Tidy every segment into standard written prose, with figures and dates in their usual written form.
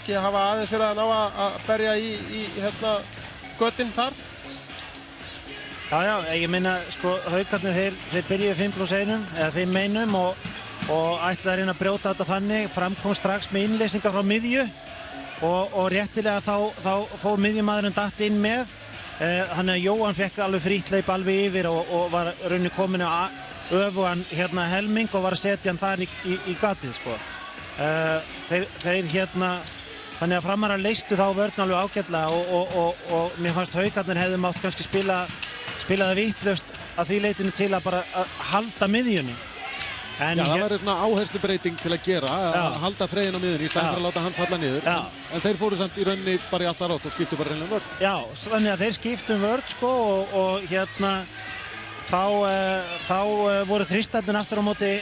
kannski hafa aðeins verið að ná að berja í götin þar. Já, ég meina, sko, Haukarnir, þeir byrjuðu 5+1 eða 5-1 og ætlaði að reyna að brjóta þetta þannig, framkom strax með innleysingar frá miðju og réttilega þá fór miðjumaðurinn datt inn með, þannig að Jóhann fekk alveg frítt hleyp alveg yfir og var rauninni komin á öfugan helming og var að setja hann þar í gatið, sko. Þeir þannig að Framarar leystu þá vörn alveg ágætlega og mér fannst Haukarnir hefðu mátt kannski spila það vitlaust að því leitinu til að bara halda miðjunni. Já, það væri svona áherslubreyting til að gera, að halda Freyinn á miðjunni í staðinn fyrir að láta hann falla niður. En þeir fóru samt í rauninni bara í allt aðrátt og skiptu bara reynilega vörn. Já, þannig að þeir skiptu vörn, sko, og þá voru þristarnir aftur á móti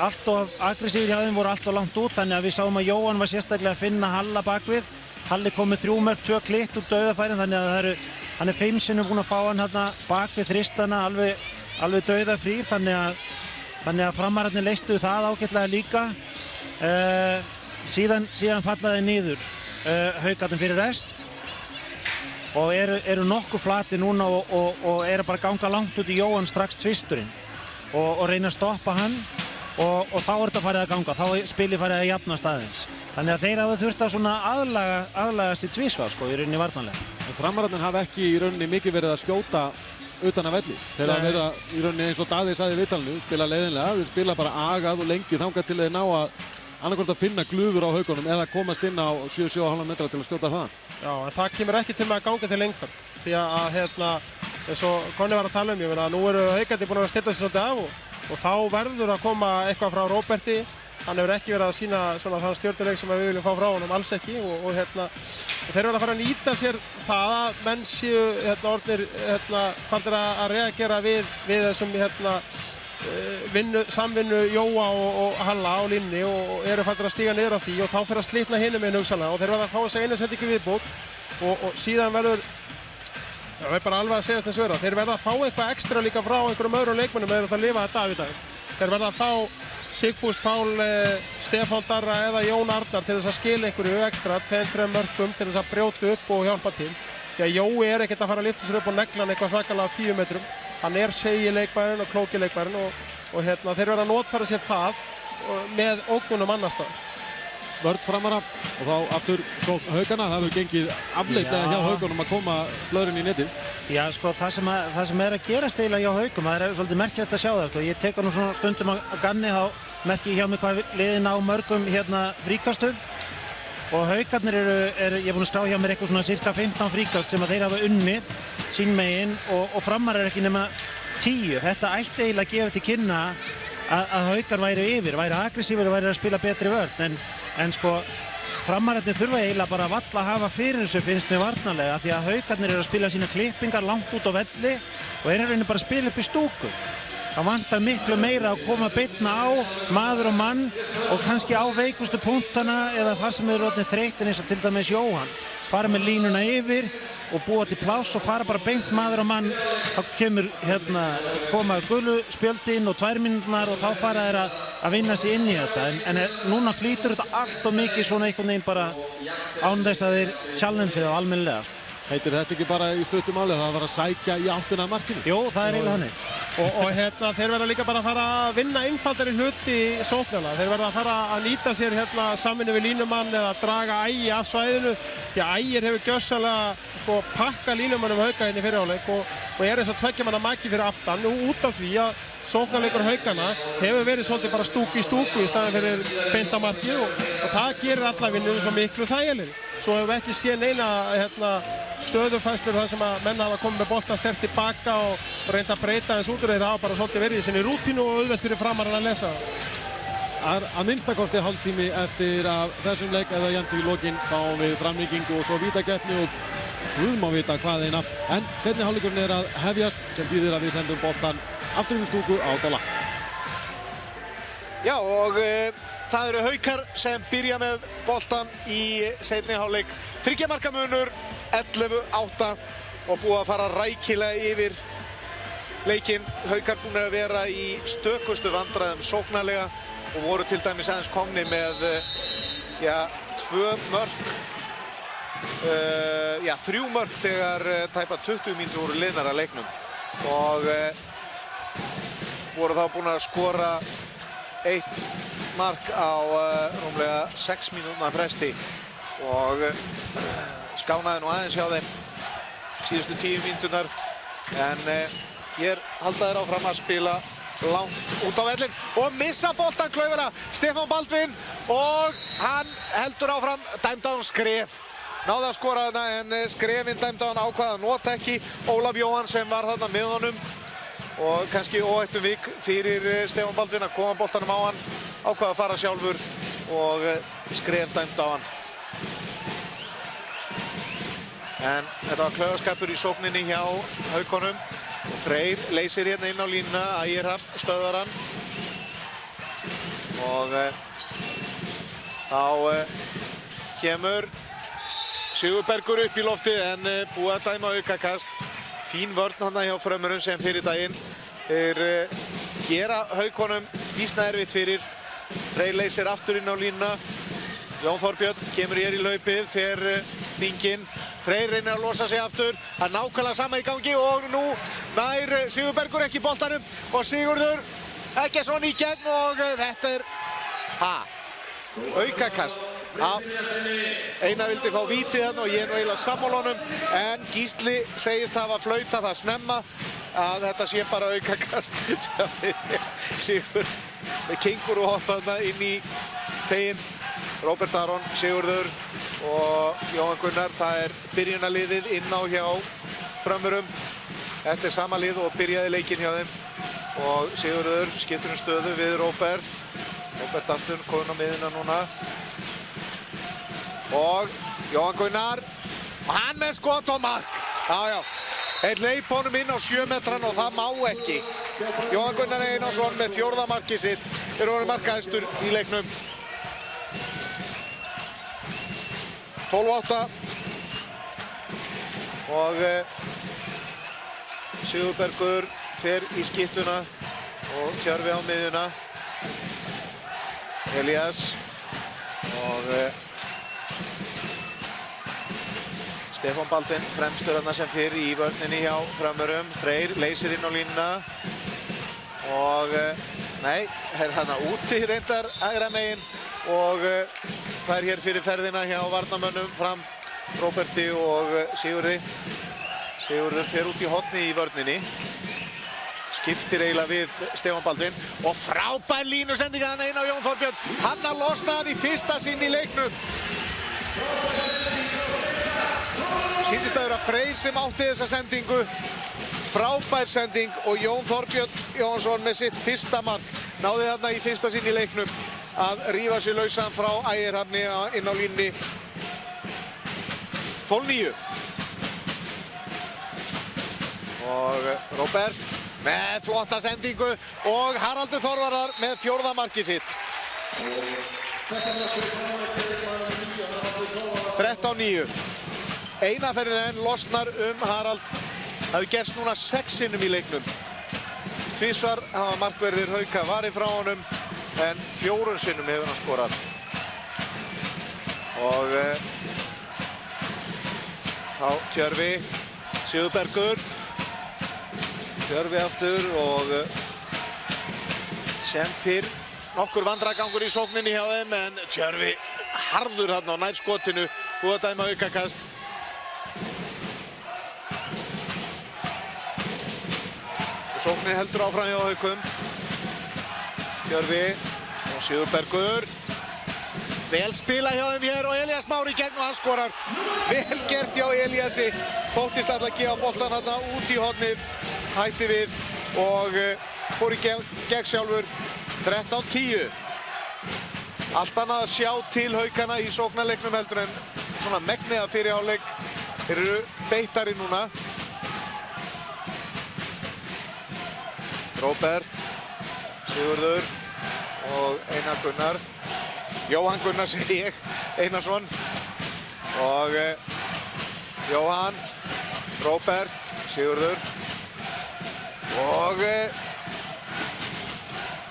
allt of aggressífir hjá þeim, voru allt of langt út, þannig að við sáum að Jóhann var sérstaklega að finna Halla bakvið. Halli kom með 3 mörk, 2 klitt úr dauðafærin, þannig að hann er 5 sinnum búinn að fá hann bakvið þristarna alveg dauðafrýr, þannig að Framararnir leystu það ágætlega líka. Síðan fallaði niður Haukarnir fyrir rest og eru nokkuð flati núna og eru bara að ganga langt út í Jóhann strax tvisturinn og reyna að stoppa hann og þá er þetta farið að ganga, þá er spilið farið að jafnast aðeins. Þannig að þeir hafa þurft að svona aðlaga sér tvisvar, sko, í rauninni varnarlega. En Framararnir hafa ekki í rauninni mikið verið að skjóta utan af velli. Þeir hafa verið að, í rauninni eins og Daði sagði í viðtalinu, spila leiðinlega, þeir spila bara agað og lengi þangað til þeir ná að annarkvort að finna glufur á Haukunum eða komast inn á 7,5 metra til að skjóta það. Já, en það kemur ekki til með að ganga til lengdar. Því að eins og Konni var að tala ég meina, nú eru Haukarnir búin að stilla sig svolítið af og þá verður að koma eitthvað frá Róberti. Hann hefur ekki verið að sýna svona þann stjörnuleik sem við viljum fá frá honum, alls ekki. Og þeir verða að fara að nýta sér það að menn séu orðnir farnir að reagera við þessum samvinnu Jóa og Halla á línni og eru farnir að stíga niður á því og þá fer að slitna hinum inn hugsanlega og þeir verða að fá þess að einu sendingu viðbót og síðan verður það er bara alveg að segja þess vera. Þeir verða að fá eitthvað ekstra líka frá einhverjum öðrum leikmönnum eða að lifa þetta af í dag. Þeir verða að fá Sigfús Pál, Stefán Darra eða Jón Arnar til þess að skila einhverju ekstra 2-3 mörkum til þess að brjóta upp og hjálpa til. Því að Jói er ekkert að fara að lyfta sér upp og negla hann eitthvað svakalega 10 metrum. Hann er segi leikmærin og klóki leikmærin og þeir verða að notfæra sér það með ógnunum annars staðar. Vörn Framara og þá aftur sókn Haukana. Það hefur gengið afleitlega hjá Haukunum að koma blöðrun í netið. Já, sko, það sem er að gerast eiginlega hjá Haukum, það er svolítið merkilegt að sjá það, sko. Ég tek nú svona stundum að ganni, þá merki ég hjá mig hvað liðin á mörgum fríkastum og Haukarnir ég er búinn að skrá hjá mér eitthvað svona cirka 15 fríkast sem að þeir hafa unnið sín megin og Framara er ekki nema 10. Þetta ætti eiginlega að gefa til kynna að Haukar væri yfir, væri aggressífur og væri að spila betri vörn en sko Framararnir þurfa eiginlega bara að valla að hafa fyrir þessu finnst mér varnarlega því að Haukarnir eru að spila sína klippingar langt út á velli og eru rauninni bara að spila upp í stúku. Það vantar miklu meira að koma beinna á maður og mann og kannski á veikustu punktana eða þar sem eru orðnir þreyttir eins og til dæmis Jóhann. Fara með línuna yfir og búa til pláss og fara bara beint maður og mann. Þá koma gulu spjöldin og 2 mínúturnar og þá fara þeir að vinna sig inn í þetta. En núna flýtur þetta allt og mikið svona einhvern veginn bara án þess að þeir challenge það almennilega. Heitir þetta ekki bara í stuttum máli það var að sækja í áttina að markinu? Jó, það er eiginlega þannig. Og þeir verða líka bara að fara að vinna einfaldari hluti í sóknarna. Þeir verða að fara að nýta sér samvinnu við línumann eða draga Ægi af svæðinu. Því að Ægir hefur gjörsamlega pakka línumannum Hauka inn í fyrirháleik og er eins og 2 manna maki fyrir aftan og út af því að sóknarleikur Haukana hefur verið svolítið bara stúku í stúku í staðinn fyrir beint á markið og það gerir alla vinnu svo miklu þægilegri. Svo hefur við ekki séð neina stöðufæslur þar sem að menn hafa komið með boltan sterkt tilbaka og reynda að breyta eins út úr þeir hafa bara svolítið verið í sinni rútínu og auðvelt fyrir Framarann að lesa. Að minnstakosti hálftími eftir að þessum leik eða jafnt í lokin fáum við framlíkingu og svo vítakeppni og við má vita hvað eina. En seinni hálfleikurinn er að hefjast sem þýðir að við sendum boltan aftur í stúku á Dóla. Já og það eru Haukar sem byrja með boltan í seinni hálfleik. 3 marka munur 11-8 og búið að fara rækilega yfir leikinn. Haukar búin að vera í stökustu vandræðum sóknarlega og voru til dæmis aðeins komni með 2 mörk, 3 mörk þegar tæpa 20 mínútur voru liðnar að leiknum og voru þá búin að skora 1 mark á rúmlega 6 mínútna fresti og skánaði nú aðeins hjá þeim síðustu 10 mínúturnar en hér halda þeir áfram að spila langt út á vellinn og missa boltan klaufana Stefán Baldvin og hann heldur áfram, dæmd á hann skref. Náði að skora þarna en skrefinn dæmd á hann ákvað að nota ekki Ólaf Jóhann sem var þarna með honum og kannski óhættum vik fyrir Stefán Baldvin að koma boltanum á hann, ákvað að fara sjálfur og skref dæmd á hann. En þetta var klaufaskapur í sókninni hjá Haukunum. Freyr leysir hérna inn á línuna, Ægir Hrafn stöðvar hann. Og þá kemur Sigurbergur upp í loftið en búið að dæma aukakast. Fín vörn þarna hjá Frömmurum sem fyrir daginn. Þeir gera Haukunum býsna erfitt fyrir. Freyr leysir aftur inn á línuna. Jón Þorbjörn kemur hér í hlaupið, fer hringinn. Freyr reynir að losa sig aftur. Það er nákvæmlega sama í gangi og nú nær Sigurbergur ekki boltanum og Sigurður Eggertsson í gegn og þetta er aukakast. Einar vildi fá vítið þarna og ég er nú eiginlega sammála honum en Gísli segist hafa flautað það snemma að þetta sé bara aukakast. Sigur með kengúruhopp þarna inn í teginn. Róbert Aron, Sigurður og Jóhann Gunnar. Það er byrjunarliðið inn á hjá Frömmurum. Þetta er sama lið og byrjaði leikinn hjá þeim. Og Sigurður skiptir stöðu við Róbert. Róbert aftur, komin á miðuna núna. Og Jóhann Gunnar. Og hann með skot og mark. Já. Einn leip honum inn á 7 metran og það má ekki. Jóhann Gunnar Einarsson með 4. markið sitt. Þeir eru markahæstur í leiknum. 12-8 og Sigurbergur fer í skiptuna og Tjörfi á miðjuna. Elías og Stefán Baldvin fremstur þarna sem fyrr í vörninni hjá Frömmurum. Freyr leysir inn á línuna og nei, er þarna úti reyndar hægra megin og það er hér fyrir ferðina hjá varnarmönnum fram Róberti og Sigurði. Sigurður fer út í horni í vörninni. Skiptir eiginlega við Stefán Baldvin og frábær línusending hann inn á Jón Þorbjörn. Hann að losna hann í fyrsta sinn í leiknum. Sýndist að vera Freyr sem átti þessa sendingu. Frábær sending og Jón Þorbjörn Jóhannsson með sitt fyrsta mark. Náði þarna í fyrsta sinn í leiknum að rífa sig lausan frá Ægir Hrafni inn á línni. 12-9. Og Róbert með flotta sendingu og Haraldur Þorvarðar með 4. markið sitt. 13-9. Eina ferðin enn losnar Harald. Það hefur gerst núna 6 sinnum í leiknum. Tvisvar hafa markverðir Hauka varið frá honum en 4 sinnum hefur hann skorað. Og þá Tjörfi, Sigurbergur. Tjörfi aftur og sem fyrr nokkur vandragangur í sókninni hjá þeim en Tjörfi harður hann á nær skotinu. Búið að dæma aukakast. Sóknin heldur áfram hjá Haukum. Tjörfi og Sigurbergur. Vel spila hjá þeim hér og Elías Már í gegn og hann skorar. Vel gert hjá Elíasi. Þóttist alltaf að gefa boltan þarna út í hornið. Hætti við og fór í gegn sjálfur. 13-10. Allt annað að sjá til Haukana í sóknarleiknum heldur en svona megniða fyrir hálfleik. Þeir eru beittari núna. Róbert, Sigurður og Einar Gunnar. Jóhann Gunnar segi ég, Einarsson. Og Jóhann, Róbert, Sigurður. Og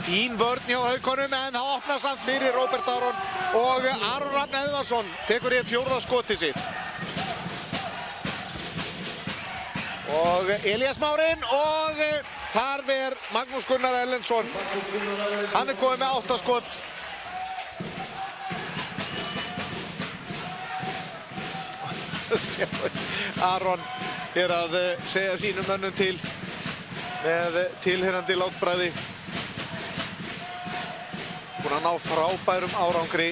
Fín vörn hjá Haukunum en það opnar samt fyrir Róbert Aron og Aron Rafn Eðvarsson tekur hér 4. skotið sitt. Og Elías Márinn og þar ver Magnús Gunnar Erlendsson. Hann komið með 8 skot. Aron að segja sínum mönnum til með tilheyrandi látbragði. Búinn að ná frábærum árangri.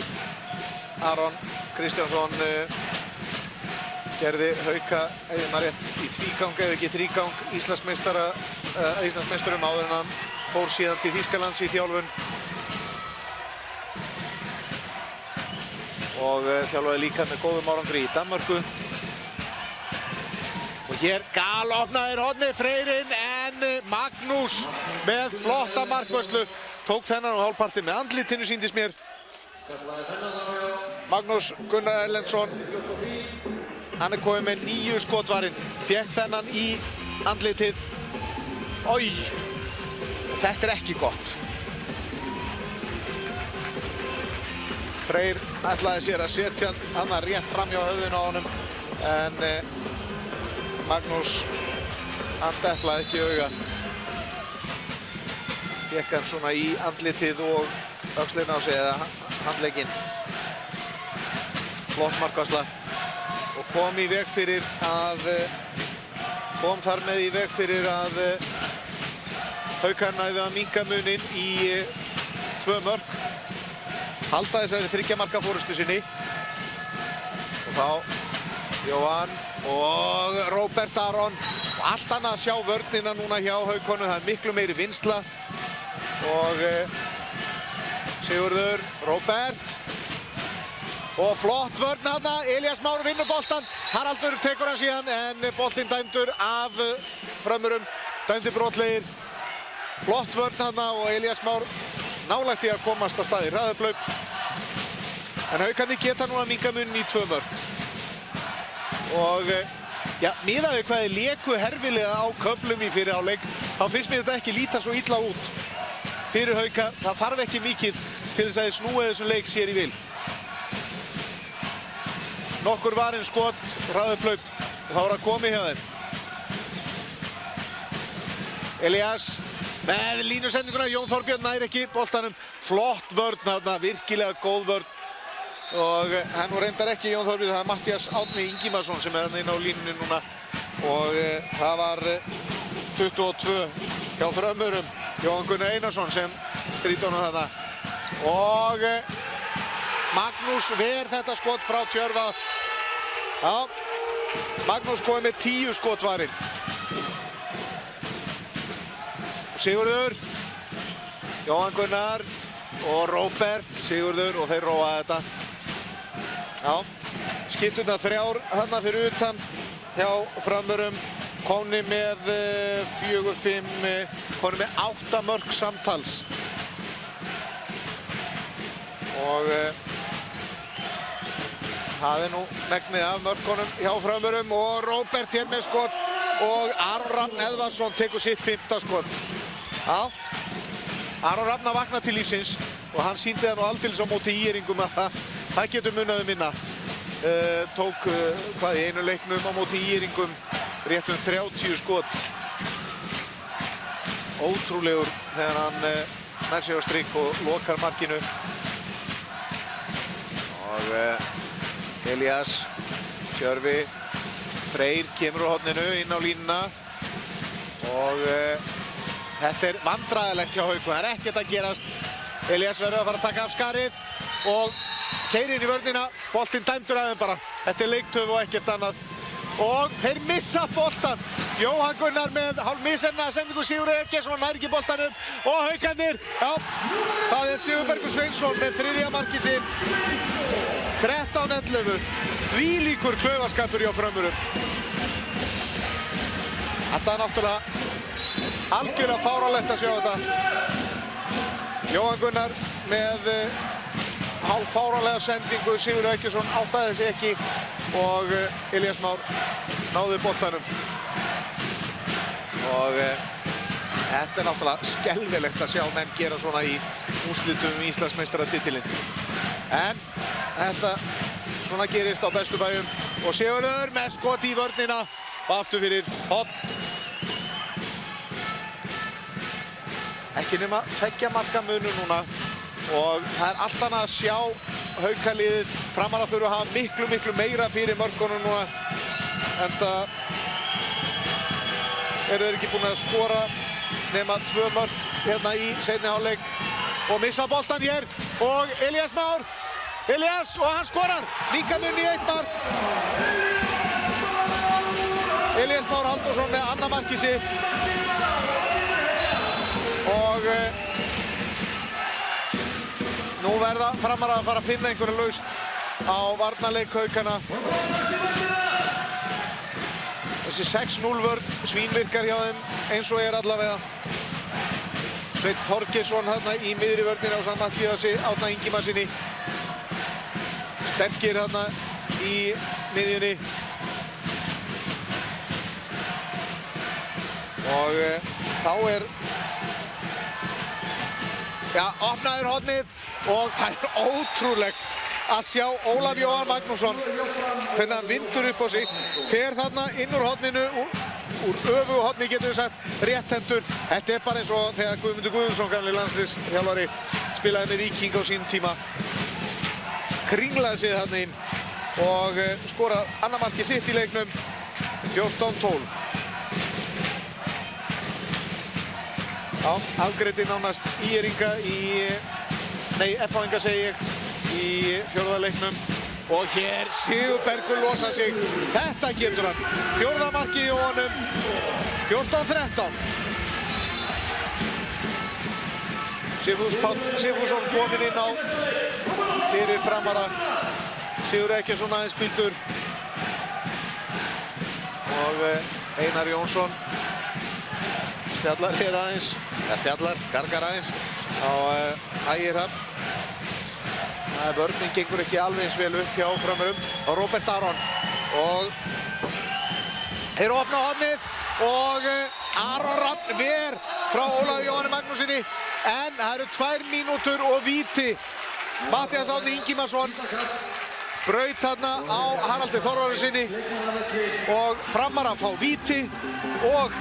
Aron Kristjánsson gerði Hauka, ef ég man rétt, í tvígang ef ekki þrígang Íslandsmeisturum áður en hann fór síðan til Þýskalands í þjálfun. Og þjálfaði líka með góðum árangri í Danmörku. Og hér galopnaðir hornið Freyrin en Magnús með flotta markvörslu tók þennan á hálfpartinn með andlitinu sýndist mér. Magnús Gunnar Erlendsson, hann komið með 9 skotvarinn, fékk þennan í andlitið. Oj, þetta ekki gott. Freyr ætlaði sér að setja hann rétt fram hjá höfðinu á honum en Magnús, hann deplaði ekki auga. Fékk hann svona í andlitið og öxlina á sig eða handlegginn. Flott markvarsla og kom þar með í veg fyrir að Haukar næðu að minnka muninn í 2 mörk. Halda þessari 3 marka forystu sinni. Og þá Jóhann og Róbert Aron. Og allt annað að sjá vörnina núna hjá Haukunum, það miklu meiri vinnsla. Og Sigurður, Róbert. Og flott vörn þarna, Elías Már vinnur boltan. Haraldur tekur hann síðan en boltinn dæmdur af frömmurum, dæmdir brotlegir. Flott vörn þarna og Elías Már nálægt í að komast að staði hraðuplaup. En Haukarnir geta nú að minnka muninn í 2 mörk. Og ja, miðað við hvað þeir léku herfilega á köflum í fyrri hálfleik, þá finnst mér þetta ekki líta svo illa út fyrir Hauka. Það þarf ekki mikið til þess að þeir snúi þessum leik sér í vil. Nokkur varinn skot, hraðuplaup og þá er það komið hjá þeim. Elías með línusendinguna, Jón Þorbjörn nær ekki boltanum. Flott vörn þarna, virkilega góð vörn. Og hann reyndar ekki Jón Þorbjörn, það Matthías Árni Ingimarsson sem hann inn á línunni núna. Og það var 22 hjá frömmurum, Jóhann Gunnar Einarsson sem stríti honum þarna. Og Magnús ver þetta skot frá Tjörva. Já, Magnús komið með 10 skotvarinn. Sigurður, Jóhann Gunnar og Róbert, Sigurður og þeir róa þetta. Já, skipturnar 3 þarna fyrir utan hjá frömmurum. Komni með 4-5, komni með 8 mörk samtals. Og það nú megnið af mörkunum hjá frömmurum og Róbert hér með skot og Aron Rafn Eðvarsson tekur sitt 5. skot. Já, Aron Rafn að vakna til lífsins og hann sýndi það nú aldeilis á móti íringum að það getur munað minna. Tók hvað í einu leiknum á móti íringum rétt 30 skot. Ótrúlegur þegar hann nær sig á strik og lokar markinu. Og Elías, Tjörvi, Freyr kemur á horninu inn á línuna. Og þetta vandræðilegt hjá Haukum, það ekkert að gerast. Elías verður að fara að taka af skarið og keyrir inn í vörnina. Boltinn dæmdur aðeins bara. Þetta leiktöf og ekkert annað. Og þeir missa boltan. Jóhann Gunnar með hálf misefnaða sendingu, Sigurður Eggertsson nær ekki boltanum og Haukarnir, já, það Sigurbergur Sveinsson með 3. markið sitt. 13-11, þvílíkur klaufaskapur hjá frömmurum. Þetta náttúrulega algjörlega fáránlegt að sjá þetta. Jóhann Gunnar með hálf fáránlega sendingu, Sigurður Eggertsson áttaði sig ekki og Elías Már náði boltanum. Og Þetta náttúrulega skelfilegt að sjá menn gera svona í úrslitum Íslandsmeistaratitilinn. En þetta svona gerist á bestu bæjum og Sigurður með skot í vörnina og aftur fyrir horn. Ekki nema 2 marka munur núna og það allt annað að sjá Haukaliðið. Framarar þurfa að hafa miklu meira fyrir mörkunum núna. Enda eru þeir ekki búin að skora nema 2 mörk hérna í seinni hálfleik og missa boltan hér og Elías Már. Elías og hann skorar. Líka munn í 1 mark. Elías Már Halldórsson með annað markið sitt. Og nú verða Framarar að fara að finna einhverja lausn á varnarleik Haukana. Þessi 6-0 vörn svínvirkar hjá þeim eins og allavega. Sveinn Þorgeirsson hérna í miðri vörninni ásamt Matthíasi Árna Ingimarssyni. Sterkir hérna í miðjunni. Og þá opnaður hornið og það ótrúlegt að sjá Ólaf Jóhann Magnússon hvernig hann vindur upp á sig, fer þarna inn úr horninu, úr öfugu horni getur við sagt, rétthendur. Þetta bara eins og þegar Guðmundur Guðmundsson, gamli landsliðsþjálfari, spilaði með Víking á sínum tíma. Kringlaði sig þarna inn og skorar annað markið sitt í leiknum, 14-12. Já, afgreiddi nánast ÍR-inga FH-inga segi ég, í 4. leiknum. Og hér Sigurbergur losa sig. Þetta getur hann. 4. markið í honum. 14-13. Sigfússon kominn inn á fyrir Framara. Sigur Ekkjesson aðeins hvíldur. Og Einar Jónsson spjallar hér aðeins. Gargar aðeins á Ægir Hrafn. Vörnin gengur ekki alveg eins vel upp hjá Framarum og Róbert Aron. Og þeir opna hornið og Aron Rafn ver frá Ólafi Jóhanni Magnússyni. En það eru 2 mínútur og víti. Matthías Árni Ingimarsson braut þarna á Haraldi Þorvarðarsyni og Framarar fá víti og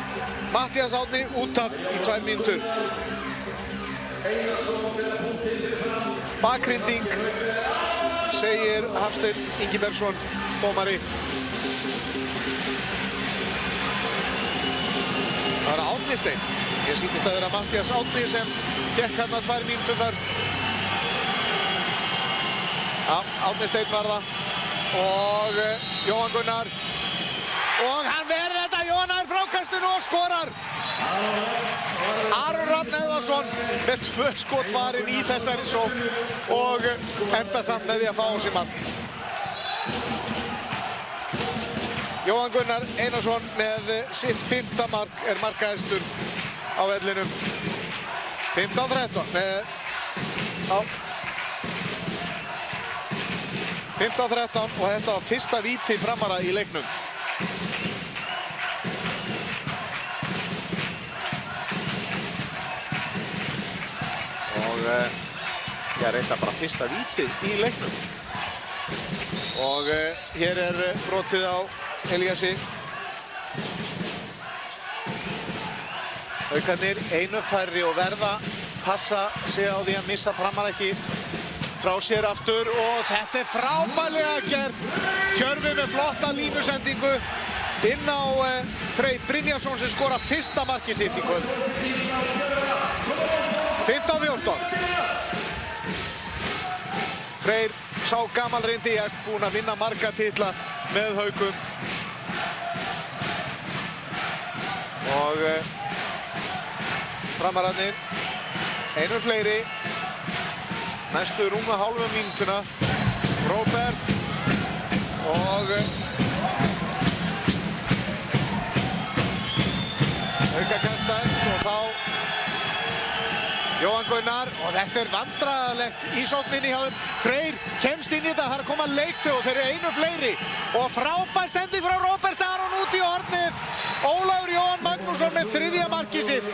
Matthías Árni út af í 2 mínútur. Bakgrinding, segir Hafsteinn Ingibergsson, dómari. Það Árni Steinn. Ég sýndist að vera Matthías Árni sem gekk hérna 2 mínúturnar. Já, Árni Steinn var það. Og Jóhann Gunnar. Og hann verður þetta, Jóhann er frákastinu og skorar. Aron Rafn Eðvarsson með 2 skot varinn í þessari sókn og enda samt með því að fá á sig mark. Jóhann Gunnar Einarsson með sitt 5. mark markahæstur á vellinum. 15-13. 15-13 og þetta var fyrsta víti Framara í leiknum. Ég reynda bara fyrsta vítið í leiknum. Og hér brotið á Elíasi. Haukarnir einu færri og verða passa sig á því að missa Framar ekki frá sér aftur og þetta frábærlega gert. Tjörfi með flotta línusendingu inn á Frey Brynjarsson sem skora fyrsta markið sitt í kvöld. 15-14. Freyr sá gamalreyndi, búinn að vinna marga titla með Haukum. Og Framararnir, einu fleiri, næstu rúma hálfa mínútuna. Róbert og aukakastæð og þá Jóhann Gunnar og þetta vandræðalegt í sókninni hjá þeim. Freyr kemst inn í þetta, það er að koma leiktu og þeir eru einu fleiri og frábær sending frá Róbert Aron út í hornið. Ólafur Jóhann Magnússon Aron með þriðja markið sitt.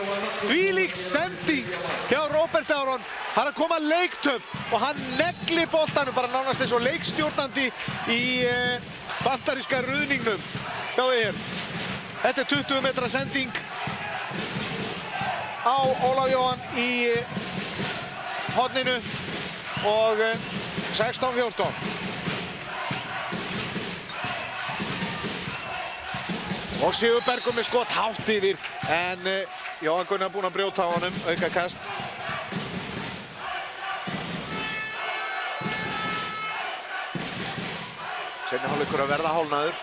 Þvílík sending hjá Róbert Aron. Það að koma leiktöf og hann neglir boltanum bara nánast eins og leikstjórnandi í bandaríska ruðningnum. Sjáðu hér. Þetta 20 metra sending á Ólaf Jóhann í horninu og 16-14. Og Sigurbergur með skot hátt yfir, en Jóhann Gunnar búinn að brjóta á honum, auka kast. Seinni hálfleikur að verða hálfnaður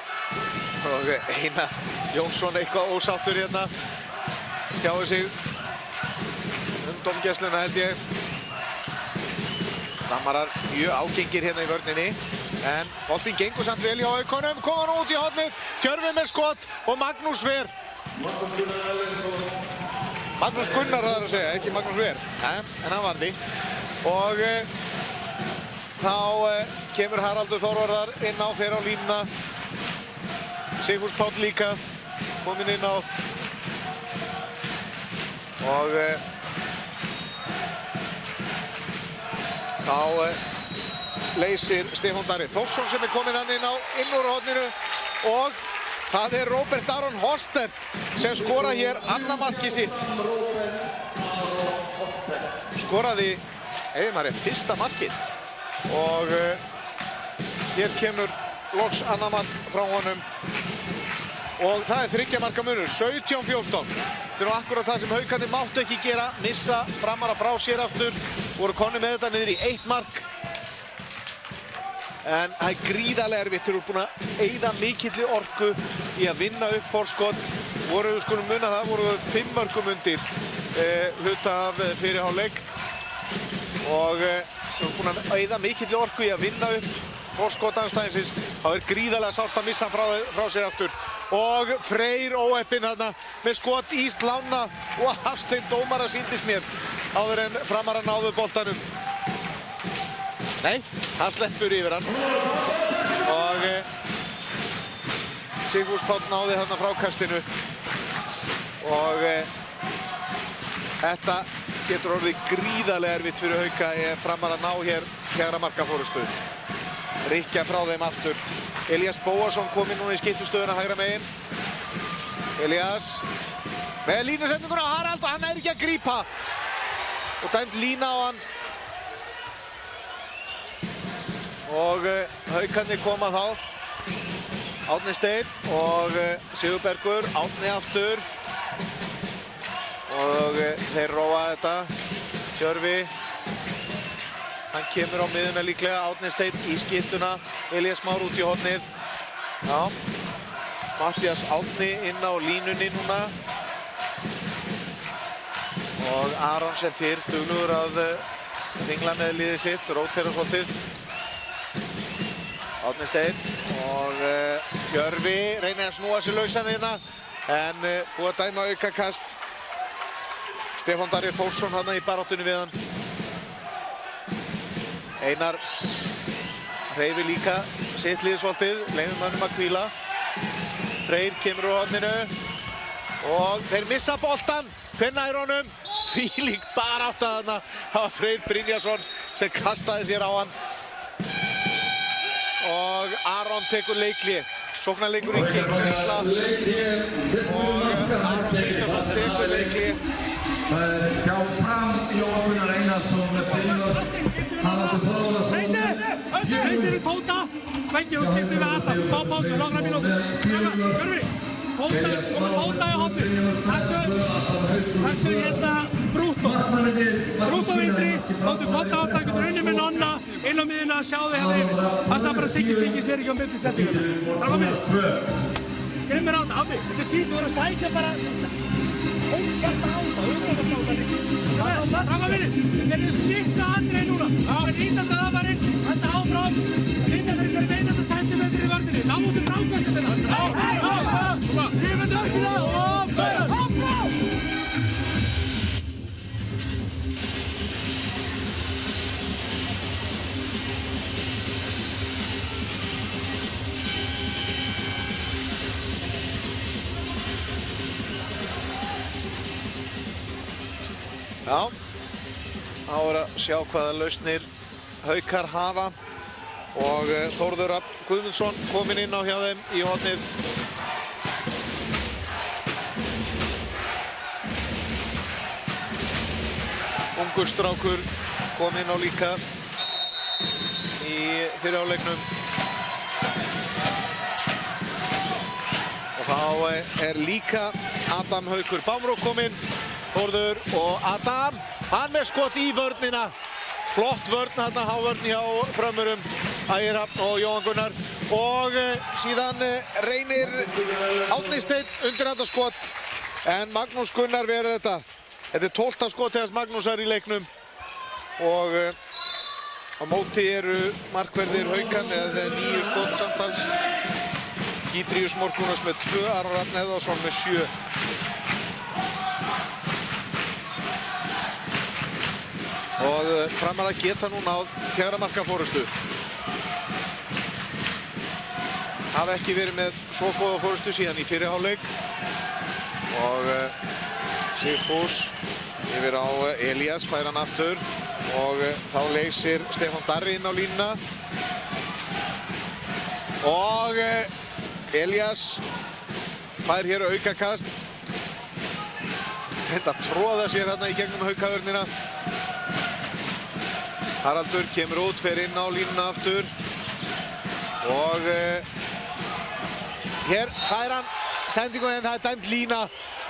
og Einar Jónsson eitthvað ósáttur hérna. Tjáði sig dómgæsluna held ég. Framarar mjög ágengir hérna í vörninni. En boltinn gengur samt vel hjá Haukunum, koma hann út í hornið, Tjörvi með skot og Magnús Ver. Magnús Gunnar það að segja, ekki Magnús Ver, en hann varði. Og þá kemur Haraldur Þórvarðar inn á, fer á línuna. Sigfús Páll líka kominn inn á. Og þá leysir Stefán Darri Þórsson sem kominn hann inn úr horninu og það Róbert Aron Hostert sem skora hér annað markið sitt. Skoraði, ef maður fyrsta markið og hér kemur loks annað mark frá honum og það 3 marka munur, 17-14. Þetta nú akkurat það sem Haukarnir máttu ekki gera, missa Framara frá sér aftur, voru konir með þetta niður í 1 mark. En það gríðarlega erfitt, þeir eru búin að eyða mikilli orku í að vinna upp forskot. Voru, við skulum muna það, voru 5 mörkum undir hluta af fyrri hálfleik. Og þeir eru búin að eyða mikilli orku í að vinna upp forskot andstæðingsins. Það gríðarlega sárt að missa hann frá sér aftur. Og Freyr óheppinn þarna með skot Íst Lána og Hafsteinn dómara sýndist mér áður en Framarar náðu boltanum. Nei, hann sleppur yfir hann og Sigfús Páll náði þarna frákastinu og þetta getur orðið gríðarlega erfitt fyrir Hauka ef Framarar ná hér 4 marka fórustu. Rykkja frá þeim aftur. Elías Bóasson kom inn núna í skiptustöðuna hægra megin. Elías með línusendinguna á Harald og hann ekki að grípa og dæmt lína á hann. Og Haukarnir koma þá. Árni Steinn og Sigurbergur, Árni aftur. Og þeir róa þetta. Tjörvi. Hann kemur á miðuna líklega, Árni Steinn í skiptuna. Elías Már út í hornið. Já. Matthías Árni inn á línunni núna. Og Aron sem fyrr duglegur að ringla með liðið sitt, rótera svolítið. Árni Steinn og Tjörvi reynir að snúa sér lausan hérna en búið að dæma aukakast. Stefán Darri Þórsson hann í baráttunni við hann. Einar hreyfir líka sitt lið svolítið, leyfir mönnum að hvíla. Freyr kemur úr horninu og þeir missa boltan. Hver nær honum? Þvílík barátta þarna. Það var Freyr Brynjarsson sem kastaði sér á hann. Og Aron tekur leikhlé. Sóknarleikurinn gengur illa. Og Aron Brynjarsson tekur leikhlé. Hjá Fram Jóhann Gunnar Einarsson með byrjunum. Reysir í Tóta, Vengi og skiptir við Adam, smá pásu, nokkra mínútur. Hjörvi, Tóta í hornið, taktu hérna Brútó vinstri, tóttu Tóta á, taktu runni með Nonna, inn á miðuna, sjáðu hérna yfir. Passa bara Siggi Stingis fyrir ekki á milli settingunum. Það var minn. Grimmir á þetta, Árni, þetta fínt, þú verður að sækja bara óskjarta á þetta, auðvitaðsláðanir. Það var minni, þeir eru skipta Andrei núna. Það er ítast að það var inn, þetta áfram. Vinna þeir fyrir einasta sentimetri í vörðinni. Ná út frákvæmstu með það. Rífið dörkina og fyrir. Áfram! Já, þá er að sjá hvaða lausnir Haukar hafa og Þórður Rafn Guðmundsson kominn inn á hjá þeim í hornið. Ungur strákur kom inn á líka í fyrri hálfleiknum. Og þá er líka Adam Haukur Bámrók kominn. Þórður og Adam, hann með skot í vörnina. Flott vörn þarna, hávörn hjá frömmurum Ægir Hrafn og Jóhann Gunnar. Og síðan reynir Árni Steinn undirhandarskot. En Magnús Gunnar verið þetta. Þetta er 12. skot hans Magnúsar í leiknum. Og á móti eru markverðir Hauka með 9 skot samtals. Gídríus Morgunas með 2, Aron Rafn Eðvarsson með 7. Og Framarar geta núna á 4 marka forystu. Hafa ekki verið með svo góða forystu síðan í fyrri hálfleik. Og Sigfús yfir á Elías, fær hann aftur. Og þá leysir Stefán Darri inn á línuna. Og Elías fær hér aukakast. Þetta tróða sér hérna í gegnum Haukavörnina. Haraldur kemur út, fer inn á línuna aftur. Og hér fær hann sendingu en það er dæmt lína.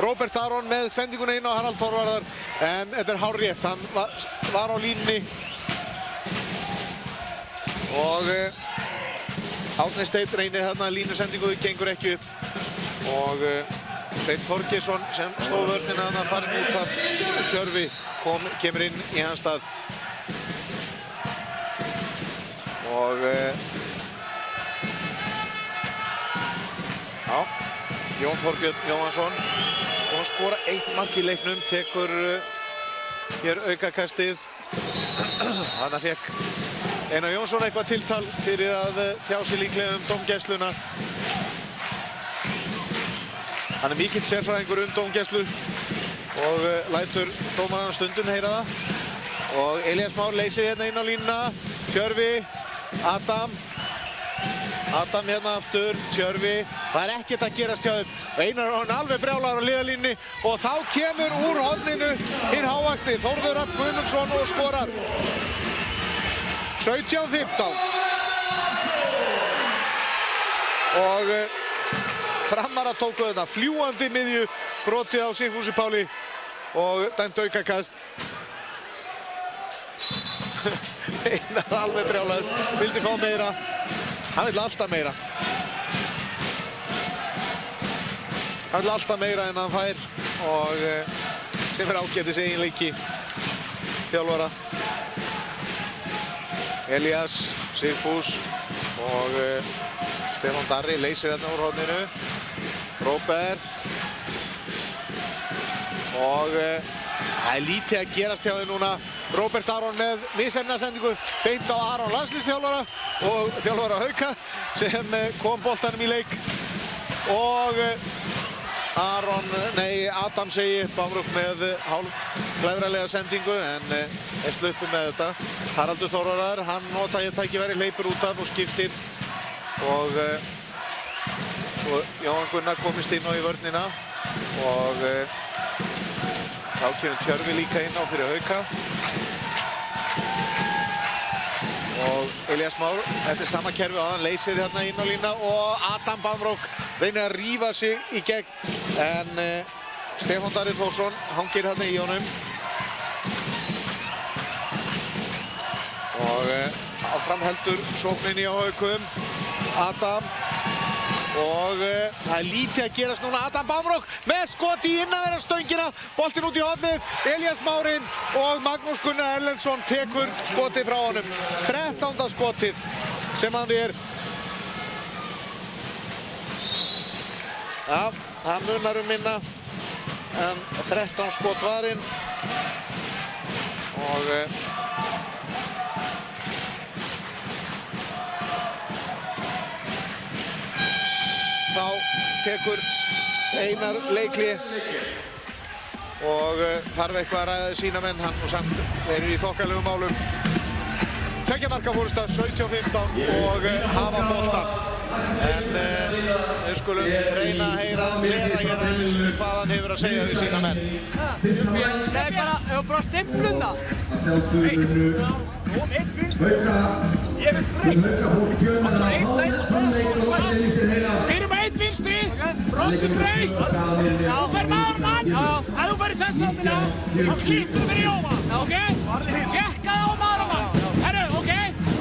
Róbert Aron með sendinguna inn á Harald Þorvarðar. En þetta er hárrétt, hann var á línunni. Og Árni Steinn reynir þarna línusendingu, gengur ekki upp. Og Sveinn Þorgeirsson sem stóð vörnina þarna farinn út af Tjörfi kemur inn í hans stað. Og já, Jón Þorbjörn Jóhannsson og hann skora 1 mark í leiknum, tekur hér aukakastið. Þarna fékk Einar Jónsson eitthvað tiltal fyrir að tjá sig líklega dómgæsluna. Hann er mikill sérfræðingur dómgæslu og lætur dómarann stundum heyra það. Og Elías Már leysir hérna inn á línuna. Tjörfi, Adam hérna aftur, Tjörfi. Það er ekkert að gerast hjá þeim. Einar er alveg brjálaður á hliðarlínunni og þá kemur úr horninu hinn hávaxni Þórður Rafn Guðmundsson og skorar. 17-15. Og Framarar tóku þetta fljúandi miðju, brotið á Sigfúsi Páli og dæmt aukakast. Einar alveg brjálaður, vildi fá meira. Hann vill alltaf meira. Hann vill alltaf meira en hann fær og sem er ágætis eiginleiki þjálfara. Elías, Sigfús og Stefán Darri leysir hérna úr horninu. Róbert. Og það er lítið að gerast hjá þeim núna. Róbert Aron með misheppnaðsendingu beint á Aron landsliðsþjálfara og þjálfara Hauka sem kom boltanum í leik. Og Adam segi Bámrók með hálf klefralega sendingu en er sluppið með þetta. Haraldur Þorvarðar, hann notaði tækifæri, hleypur út af og skiptir. Og Jóhann Gunnar komist inn á í vörnina og þá kemur Tjörfi líka inn á fyrir Hauka. Og Elías Már, þetta er sama kerfi á hann, leysir hérna inn á lína og Adam Bámrók reynir að rífa sig í gegn en Stefán Darri Þórsson hangir hérna í honum. Og áfram heldur sókninni á Haukum. Adam. Og það er lítið að gerast núna. Adam Bámrók með skot í innanverðarstöngina. Boltinn út í hornið. Elías Márinn og Magnús Gunnar Erlendsson tekur skotið frá honum. 13. skotið sem hann er. Já, það munar minna en 13 skot varinn. Og þá tekur Einar leikli og þarf eitthvað að ræða sína menn, hann og samt þeir eru í þokkalegum málum. Tveggja marka fórusta 17-15 og hafa boltan. En við skulum reyna að heyra Lera hér aðeins hvað hann hefur að segja við sína menn. Nei, bara stimpluna. Eitt vinst. Ég vil breytt. Við erum eitt vinstri, brottu breytt. Þú fer maður mann. Ef þú fer í þessa áttina, þá klíkur fyrir Jóa. Ok? Tjekkaði á maður mann. Herru, ok?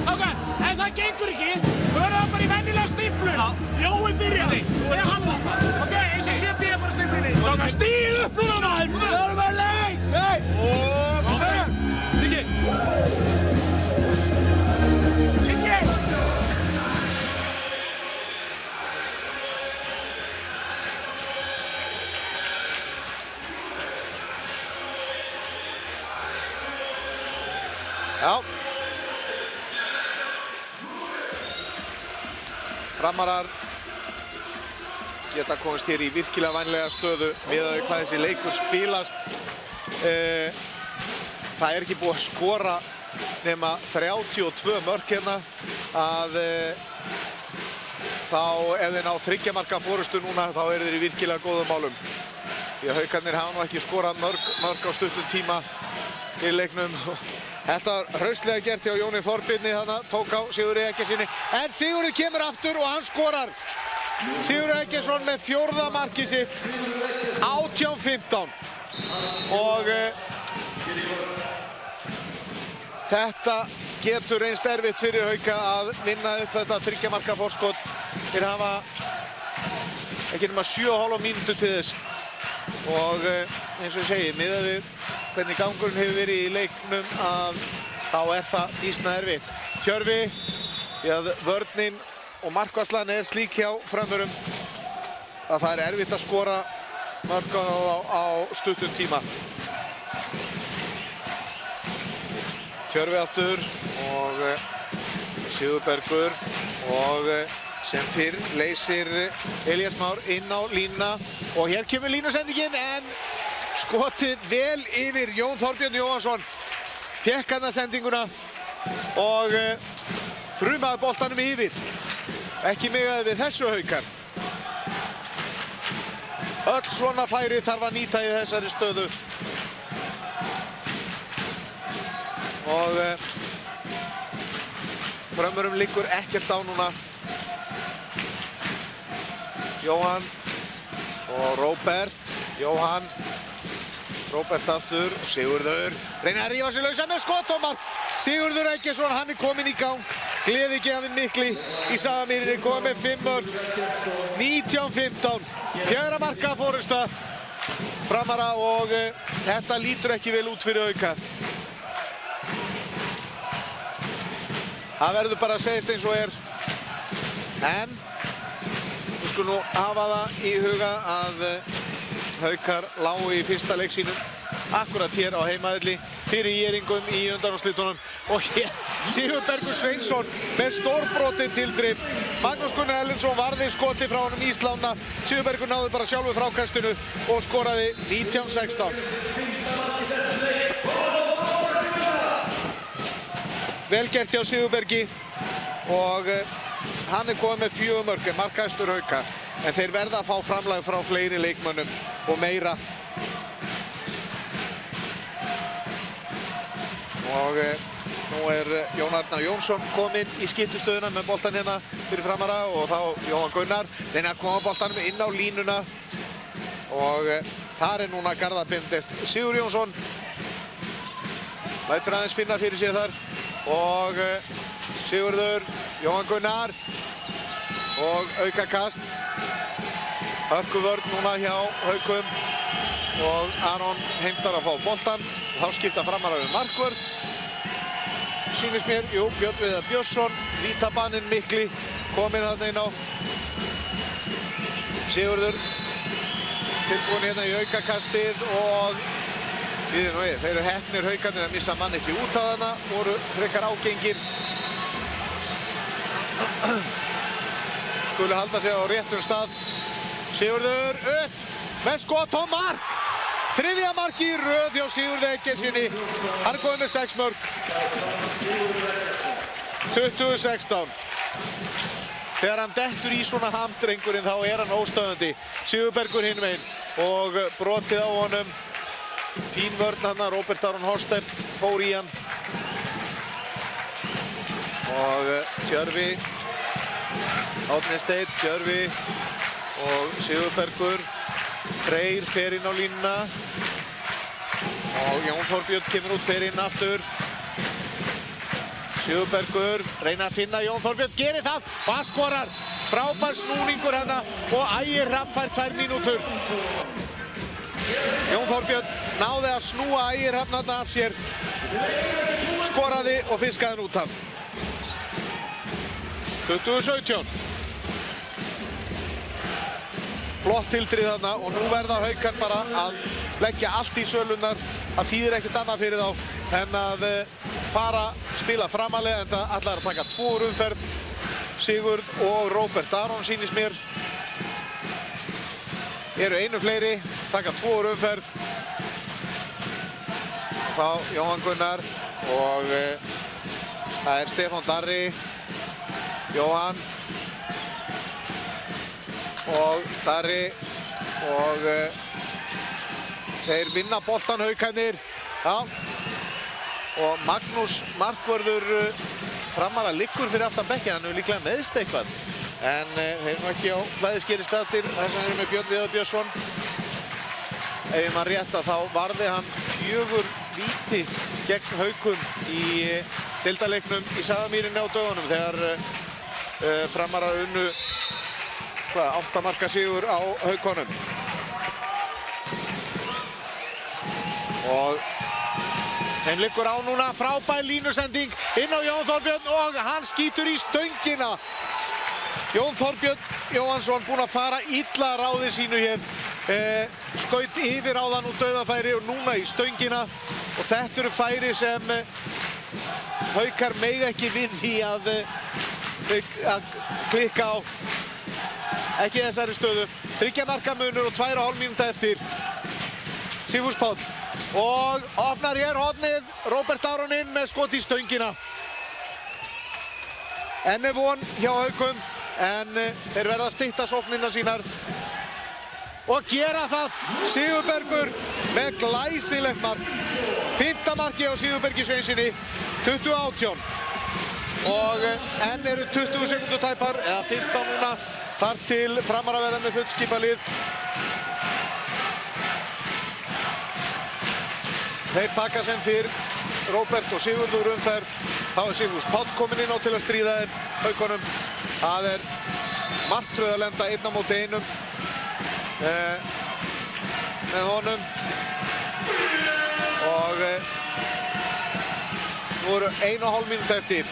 Sákar, ef það gengur ekki, förum það bara í vennilega stimplun. Jói byrjaði. Ég halda það. Ok, eins og sé byrja bara stimplunni. Sákar, stíð upp núna maður. Það er bara leið. Nei. Ok. Siggi. Siggi. Já. Framarar geta komist hér í virkilega vænlega stöðu miðað við hvað þessi leikur spilast. Það er ekki búið að skora nema 32 mörk hérna að þá ef þeir ná 3 marka fórustu núna þá eru þeir í virkilega góðum málum. Því að Haukarnir hafa nú ekki skorað mörk á stuttum tíma í leiknum. Þetta var hraustlega gert hjá Jóni Þorbirni, þannig tók á Sigurði Eggertssyni. En Sigurður kemur aftur og hann skorar. Sigurður Eggertsson með 4. markið sitt, 18-15. Og þetta getur reynst erfitt fyrir Hauka að vinna upp þetta 3 marka forskot. Þeir hafa ekki nema 7,5 mínútur til þess. Og eins og ég segi, miðað við hvernig gangurinn hefur verið í leiknum að þá er það býsna erfitt. Tjörfi, því að vörnin og markvarslan er slík hjá Frömmurum að það er erfitt að skora mörk á stuttum tíma. Tjörfi aftur og Sigurbergur og sem fyrr leysir Elías Már inn á línuna og hér kemur línusendingin en skotið vel yfir Jón Þorbjörn Jóhannsson. Fékk hann að sendinguna og þrumaði boltanum yfir. Ekki miðað við þessu Haukar. Öll svona færi þarf að nýta í þessari stöðu. Og Frömmurum liggur ekkert á núna. Jóhann og Róbert. Jóhann. Róbert aftur. Sigurður. Reynir að rífa sig lausa með skottómar. Sigurður Eggertsson, hann er kominn í gang. Gleðigjafinn mikli í Sagamýrinni, komið með 5 mörk. 19-15. 4 marka fórusta Framara og þetta lítur ekki vel út fyrir Hauka. Það verður bara að segjast eins og er. En við skulum nú hafa það í huga að Haukar lágu í fyrsta leik sínum akkurat hér á heimavelli fyrir Jéringum í undanúrslitunum og hér Sigurbergur Sveinsson með stórbrotin tilþrif. Magnús Gunnar Erlendsson varði skoti frá honum íslána. Sigurbergur náði bara sjálfur frákastinu og skoraði 19-16. Vel gert hjá Sigurbergi og hann er komið með 4 mörk, markahæstur Hauka. En þeir verða að fá framlag frá fleiri leikmönnum og meira. Og nú er Jón Arnar Jónsson kominn í skiptistöðuna með boltan hérna fyrir Framara og þá Jóhann Gunnar reyna að koma boltanum inn á línuna. Og þar er núna Garðar Benedikt Sigur Jónsson. Lætur aðeins finna fyrir sér þar. Og Sigurður, Jóhann Gunnar og aukakast. Hörkuvörn núna hjá Haukum og Aron heimtar að fá boltan. Þá skipta Framara við markvörð. Sýnist mér, jú, Björn Viðar Björnsson, vítabaninn mikli, kominn þarna inn á. Sigurður tilbúinn hérna í aukakastið og við þeir eru heppnir Haukarnir að missa mann ekki út af þarna, voru frekar ágengir. Skulu halda sig á réttum stað. Sigurður upp með skot og mark! Þriðja marki í röð hjá Sigurði Eggertssyni. Hann er komið með 6 mörk. 20-16. Þegar hann dettur í svona hamdrengurinn þá er hann óstöðandi. Sigurbergur hinn meginn og brotið á honum. Fín vörn hann, Róbert Aron Horstert fór í hann. Og Tjörfi, Árni Steinn, Tjörfi og Sigurbergur. Freyr fer inn á línuna. Og Jón Þorbjörn kemur út, fer inn aftur. Sigurbergur reyna að finna Jón Þorbjörn, gerir það og hann skorar. Frábær snúningur hérna og Ægir Hrafn fær 2 mínútur. Jón Þorbjörn náði að snúa Ægir Hrafn þarna af sér. Skoraði og fiskaði hann út af. 20-17. Flott tilþrif þarna og nú verða Haukar bara að leggja allt í sölunar. Það þýðir ekkert annað fyrir þá en að fara spila framalega, en það allar að taka 2 úr umferð. Sigurð og Róbert Aron sýnist mér. Eru einu fleiri, taka 2 úr umferð. Þá Jóhann Gunnar og það er Stefán Darri, Jóhann og Darri og þeir vinna boltan Haukarnir. Já. Og Magnús markvörður Framara liggur fyrir aftan bekkinn, hann hefur líklega meðst eitthvað. En þeir eru nú ekki á flæðiskeri staðir, þess að þeir eru með Björn Viðar Björnsson. Ef ég man rétt að þá varði hann 4 víti gegn Haukum í deildarleiknum í Safamýrinni á dögunum þegar Framarar unnu 8 marka sigur á Haukunum. Og þeim liggur á núna, frábær línusending inn á Jón Þorbjörn og hann skýtur í stöngina. Jón Þorbjörn Jóhannsson búinn að fara illa að ráði sínu hér. Skaut yfir á þann úr dauðafæri og núna í stöngina. Og þetta eru færi sem Haukar mega ekki við því að klikka á. Ekki þessari stöðu. 3 marka munur og 2,5 mínúta eftir. Sigfús Páll. Og opnar hér hornið, Róbert Aron inn með skot í stöngina. Enn er von hjá Haukum, en þeir verða að stytta sóknina sínar. Og gera það, Sigurbergur með glæsilegt mark. 5. marki á Sigurbergi Sveinsinni, 20-18. Og enn eru 20 sekúndur tæpar, eða 15 núna, þar til Framar að verða með fullskipalið. Þeir taka sem fyrr, Róbert og Sigurður umferð. Þá er Sigfús Páll kominn inn á til að stríða þeim Haukunum. Það er martröð að lenda 1 á móti 1 með honum. Og nú eru 1,5 mínúta eftir.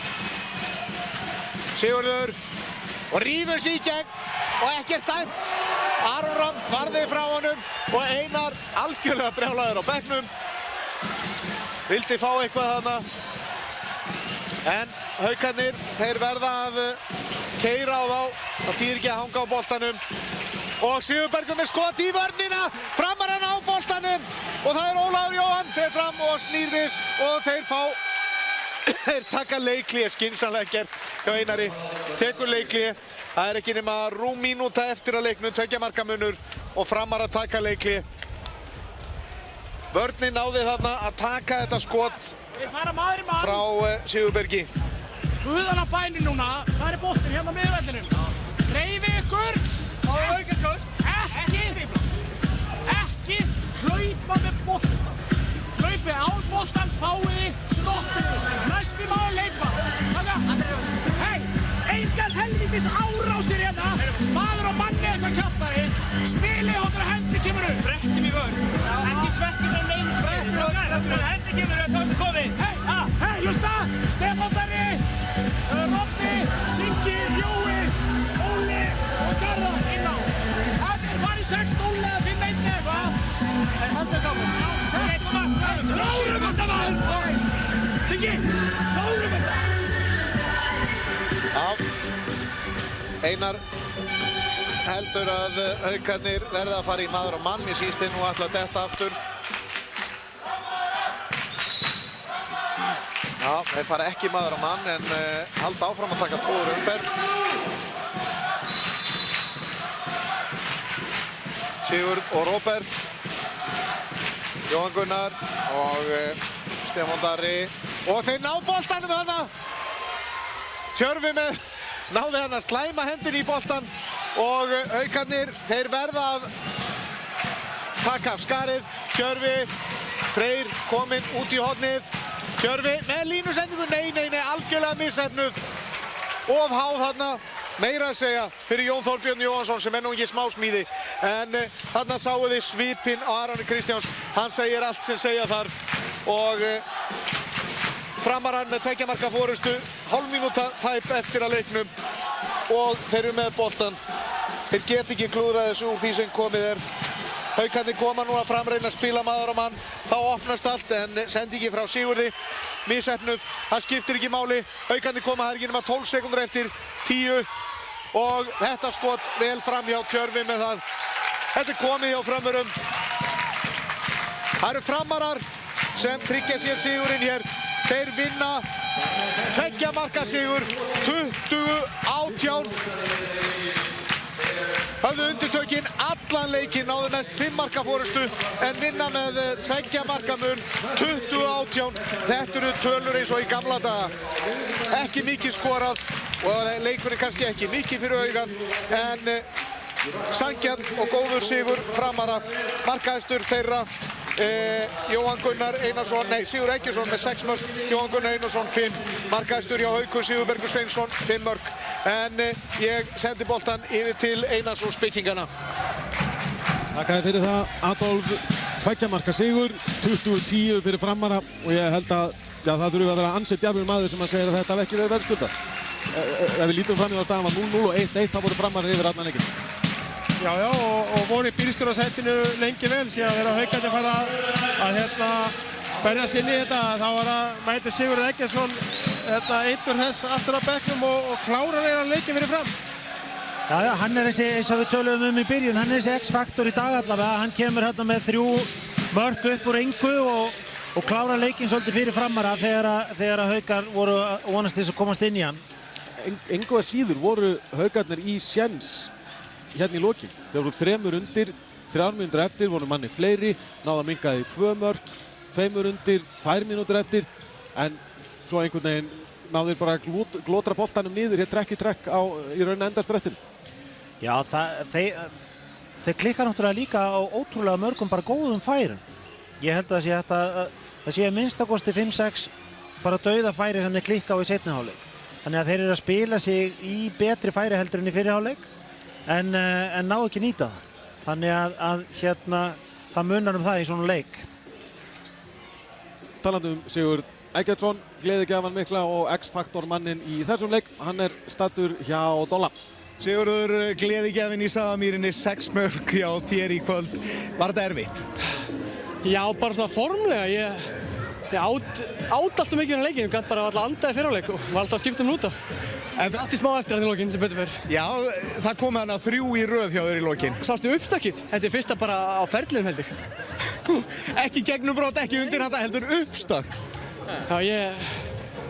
Sigurður og rífur sig í gegn og ekkert dæmt. Aron Rafn varði frá honum og Einar algjörlega brjálaður á bekknum. Vildi fá eitthvað þarna. En Haukarnir, þeir verða að keyra á þá. Það þýðir ekki að hanga á boltanum. Og Sigurbergur með skot í vörnina. Framar hann á boltanum. Og það er Ólafur Jóhann, fer fram og snýr við. Og þeir taka leikhlé, skynsamlega gert hjá Einari. Tekur leikhlé. Það er ekki nema rúm mínúta eftir að leiknum, 2 marka munur. Og Framar að taka leikhlé. Vörnin náði þarna að taka þetta skot frá Sigurbergi. Guðan á bæni núna, það er boltinn hérna með vellinum. Hreyfið ykkur! Ekki hlaupa með boltan. Hlaupið án boltan, fáið, stoppið. Næsti maður leipa. Hei, engar helvítis árásir hérna. Maður og manni eitthvað kjaftari. Spilið okkur að hendi kemur upp. Brettum í vörn. Ekki svekkið sem neins. Hendi kemur upp, þá er komið. Hei, hlusta. Stefán Darri, Robbi, Siggi, Jói, Óli og Garðar inn á. Það er farið 6-0 eða 5-1 eitthvað. Þetta er saman. Klárum þetta maður! Siggi, klárum þetta! Já, Einar heldur að Haukarnir verða að fara í maður og mann. Mér síst þeir nú ætla að detta aftur. Já, þeir fara ekki maður á mann en halda áfram að taka 2 umferð. Sigurð og Róbert, Jóhann Gunnar og Stefán Darri og þeir ná boltanum þarna. Tjörfi náði hann að slæma hendinni í boltan og Haukarnir, þeir verða að taka af skarið. Tjörfi, Freyr kominn út í hornið. Tjörfi með línusendingu, nei, algjörlega misheppnuð. Of háð þarna, meira að segja fyrir Jón Þorbjörn Jóhannsson sem nú ekki smásmíði. En þarna sáu þið svipinn á Aroni Kristjáns, hann segir allt sem segja þarf og Framarar með 2 marka forystu, hálf mínúta tæp eftir að leiknum og þeir eru með boltan. Þeir get ekki klúðrað þessu úr því sem komið er. Haukarnir koma núna fram, reyna að spila maður á mann, þá opnast allt en sendingi frá Sigurði, misheppnuð, það skiptir ekki máli. Haukarnir koma, það er ekki nema 12 sekúndur eftir 10 og þetta skot vel fram hjá Tjörfi með það. Þetta er komið hjá Frömmurum. Það eru Framarar sem tryggja sér sigurinn hér. Þeir vinna 2 marka sigur, 20-18. Höfðu undirtökin allan leikinn, náðu mest 5 marka forystu en vinna með 2 marka mun, 20-18. Þetta eru tölur eins og í gamla daga. Ekki mikið skorað og leikurinn kannski ekki mikið fyrir augað en sanngjarn og góður sigur Framara. Markahæstur þeirra Jóhann Gunnar Einarsson, Sigur Eggertsson með 6 mörk, Jóhann Gunnar Einarsson 5, markahæstur hjá Haukum Sigurbergur Sveinsson 5 mörk, en ég sendi boltan yfir til Einars og spekkingana. Þakkaði fyrir það Adolf, 2 marka sigur, 20-10 fyrir Framara og ég held að það þurfi að vera ansett djarfur maður sem að segja að þetta hafi ekki verið verðskuldað. Ef við lítum fram í á staðan var 0-0 og 1-1, þá voru Framarar yfir allan leikinn. Já, og voru í bílstjórasætinu lengi vel síðan þegar Haukarnir fara að berjast inn í þetta. Þá var að mæti Sigurður Eggertsson einhver hess aftur á bekknum og klárar leikinn fyrir Fram. Já, hann er þessi, eins og við töluðum í byrjun, hann er þessi X-faktor í dag allavega. Hann kemur með 3 mörk upp úr engu og klárar leikinn svolítið fyrir Framara þegar Haukar voru vonast þess að komast inn í hann. Engu að síður voru Haukarnir í séns hérna í lokin. Þeir voru 3 undir, 3 mínútur eftir, voru manni fleiri, náða minkaði 2 mörk, 2 undir, 2 mínútur eftir, en svo einhvern veginn náður bara að glótra boltanum niður hér trekk í trekk í rauninni endarsprettinu. Já, þeir klikkar náttúrulega líka á ótrúlega mörgum bara góðum færum. Ég held að það sé minnstakosti 5-6 bara dauða færi sem þeir klikka á í seinni hálfleik. Þannig að þeir eru að spila sig í betri færi heldur en í fyrri hálfleik. En ná ekki nýta það. Þannig að það munar það í svona leik. Talandi Sigurð Eggertsson, gleðigjafan mikla og X-faktor mannin í þessum leik. Hann er staddur hjá Dolla. Sigurður, gleðigjafinn í Safamýrinni, 6 mörk hjá þér í kvöld. Var þetta erfitt? Já, bara svona formlega. Ég átt alltaf mikið í leikinn. Ég gæti bara alltaf andaði fyrir á leik og var alltaf að skipta út af. En það átti smá eftir hann í lokinn sem betur fer. Já, það kom þarna 3 í röð hjá þér í lokinn. Sástu uppstökkið? Þetta er fyrsta bara á ferlinum held ég. Ekki gegnumbrot, ekki undirhanda, heldur uppstökk.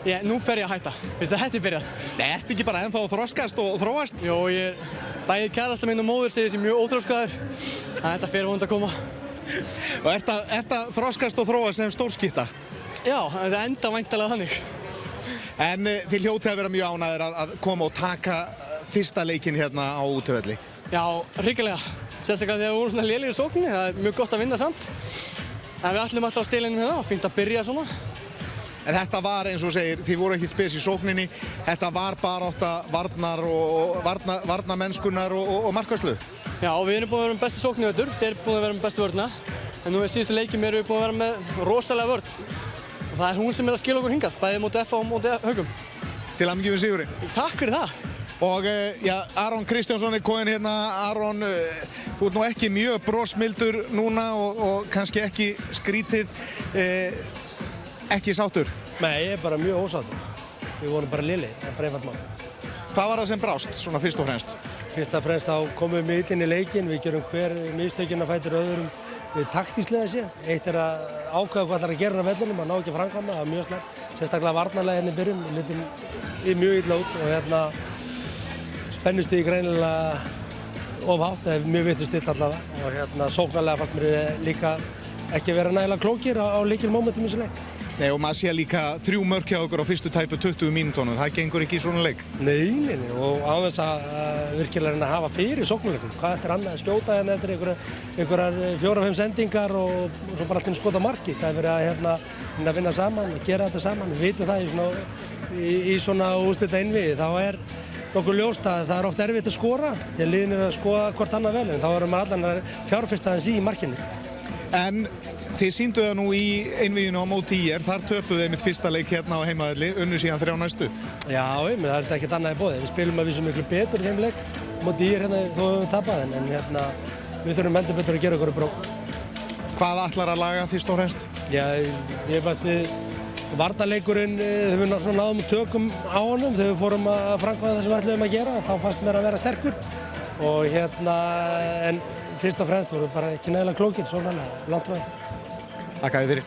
Já, nú fer ég að hætta. Fyrst að þetta er byrjað. Nei, ertu ekki bara ennþá að þroskast og þróast? Jó, bæði kærasta minn og móðir segir þessi mjög óþroskaður. Þetta fer vonandi að koma. Og ert að þroskast og þróast sem stórskipta? Já, þetta enda væntanlega þannig. En þið hljótið að vera mjög ánægðir að koma og taka fyrsta leikinn hérna á útivelli. Já, hrikalega. Sérstaklega þegar við vorum svona lélegir í sókninni, það er mjög gott að vinna samt. En við ætlum alltaf að stila inn með það, fínt að byrja svona. En þetta var, eins og segir, þið voru ekki spes í sókninni, þetta var barátta varnarmennskunnar og markvarslu. Já, við erum búin að vera með bestu sókninni vettur, þeir eru búin að vera með bestu vörnina. En nú í síðustu leikjum erum við búin að vera með rosalega vörn. Og það er hún sem er að skila okkur hingað, bæði móti FH og móti Haukum. Til hamingju með sigurinn. Takk fyrir það. Og Aron Kristjánsson er kominn hérna. Aron, þú ert nú ekki mjög brosmildur núna og kannski ekki skrítið, ekki sáttur? Nei, ég er bara mjög ósáttur. Við vorum bara lélegir, það er bara einfalt mál. Hvað var það sem brást, svona fyrst og fremst? Fyrst og fremst þá komum við inn í leikinn, við gerum hver mistökin að fætur öðrum taktíslega séð. Eitt að ákveða hvað ætlar að gera á vellinum, að ná ekki að framkvæma, það var mjög slæmt. Sérstaklega varnarlega hérna í byrjun, við litum mjög illa út og spennustig greinilega ofhátt, það er mjög vitlaust stilt allavega og sóknarlega fannst mér líka ekki vera nægilega klókir á lykilmomentum í þessu leik. Nei, og maður sé líka 3 mörk hjá okkur á fyrstu tæpu 20 mínútonum, það gengur ekki í svona leik. Nei, og á þess að virkilega reyna að hafa fyrir sóknarleikum. Hvað eftir annað, skjóta hérna eftir einhverjar 4-5 sendingar og svo bara alltaf skota marki. Það er verið að vinna saman, gera þetta saman. Við vitum það í svona úrslita innviði, þá er nokkuð ljóst að það er oft erfitt að skora því að liðin að skoða hvort annað vel, en þá erum maður allan að fjárfesta aðeins í markinu. En þið sýndu það nú í einvíginu á móti IR, þar töpuðu einmitt fyrsta leik hérna á heimavelli, unnu síðan 3 næstu. Já, það er ekkert annað í boði. Við spilum að vísu miklu betur í þeim leik móti IR hérna þó við höfum tapað, en við þurfum heldur betur að gera okkur brók. Hvað ætlar að laga fyrst og fremst? Já, ég fannst varnarleikurinn, þegar við náðum tökum á honum, þegar við fórum að framkvæma það sem við ætluðum að gera, þá fannst mér að vera sterkur og en fyrst og fremst voru bara ekki nægilega klókir, sóknarlega, langt frá því. Þakka þér fyrir.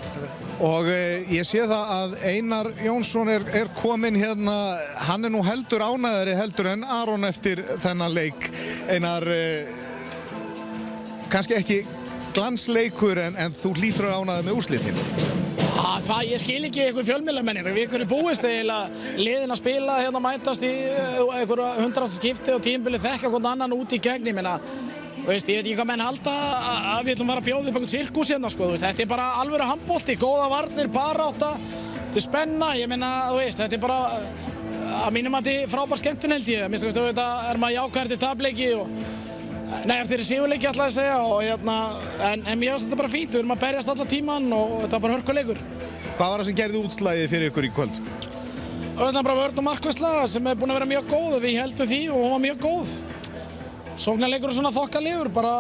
Og ég sé það að Einar Jónsson er kominn hérna, hann er nú heldur ánægðari heldur en Aron eftir þennan leik. Einar, kannski ekki glansleikur en þú hlýtur að ánægða með úrslitin. Hvað, ég skil ekki eitthvað fjölmiðlamennin. Við einhverju búist eiginlega liðin að spila hérna mætast í einhverju 100. skipti og tímabilið þekka hvern annan út í gegn. Ég meina, ég veit ekki hvað menn halda að við ætlum að fara að bjóða upp einhvern sirkus hérna, sko. Þetta er bara alvöru handbolti, góða varnir, barátta, þetta er spenna. Ég meina, þetta er bara að mínum mati frábær skemmtun held ég. Minnst að þetta er maður jákvæður til tapleiki og eftir sigurleiki ætla ég að segja en mér finnst þetta bara fínt, við erum að berjast allan tíman og þetta er bara hörkuleikur. Hvað var það sem gerði útslagið fyrir ykkur í kvöld? Þetta er bara vörn og markvarsla sem er búin að vera mjög góð og við heldum því og hún var mjög góð. Sóknarleikur er svona þokkalegur, bara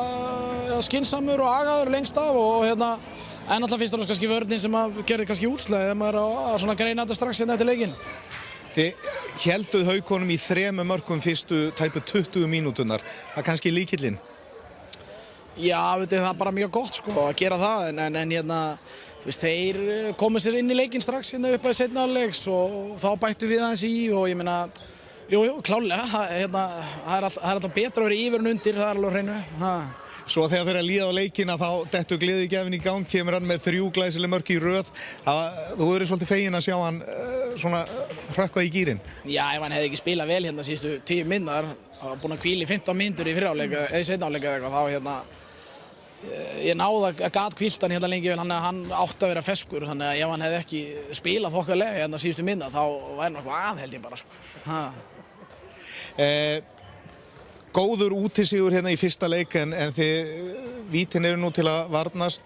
skynsamur og agaður lengst af en alltaf fyrst og kannski vörnin sem gerði kannski útslagið þegar maður er að svona greina þetta strax hérna eftir leikinn. Þið hélduð Haukunum í 3 mörkum fyrstu tæpu 20 mínúturnar. Það er kannski lykillinn? Já, það er bara mjög gott sko að gera það en þeir komu sér inn í leikinn strax hérna upp að seinni hálfleiks og þá bættu við aðeins í og ég meina, jú, klálega, það er alltaf betra að vera yfir en undir, það er alveg hreinu. Svo þegar þeir að líða á leikina þá dettur gleðigjafinn í gang, kemur hann með 3 glæsileg mörk í röð. Þú verður svolítið feginn að sjá hann svona hrökkva í gírinn. Já, ef hann hefði ekki spilað vel hérna síðustu 10 mínútur, búinn að hvíla í 15 mínútur í seinni hálfleik eða eitthvað, þá ég náði að gat hvílt hann hérna lengi vel, hann átti að vera feskur, þannig að ef hann hefði ekki spilað þokkalega hérna síðustu mínútur, þá væri hann eitthvað að held ég bara sko. Góður útisigur hérna í fyrsta leik en vítin eru nú til að varnast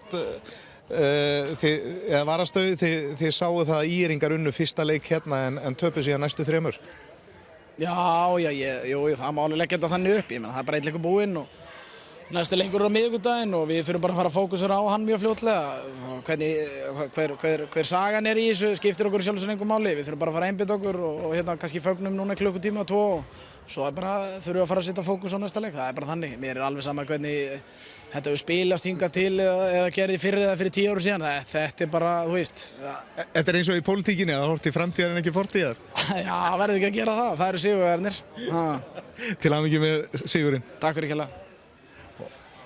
eða varastöð, þið sáu það að íringar unnu fyrsta leik hérna en töpu síðan næstu 3. Já, það má alveg leggja þetta þannig upp, ég meina það er bara einn leikur búinn og næsti leikur er á miðvikudaginn og við þurfum bara að fara að fókusera á hann mjög fljótlega. Hver sagan er í þessu skiptir okkur sjálfsög engu máli, við þurfum bara að fara að einbeita okkur og hérna kannski fögnum núna klukkutíma og 2 og svo þurfum við að fara að setja fókus á næsta leik, það er bara þannig. Mér er alveg sama hvernig þetta hefur spilast hingað til eða gerði fyrir eða fyrir 10 árum síðan, þetta er bara, þú veist. Þetta er eins og í pólitíkinni, að það horft í framtíðar en ekki fortíðar. Já, verður ekki að gera það eru sigurvegarnir. Til hamingju með sigurinn. Takk fyrir kærlega.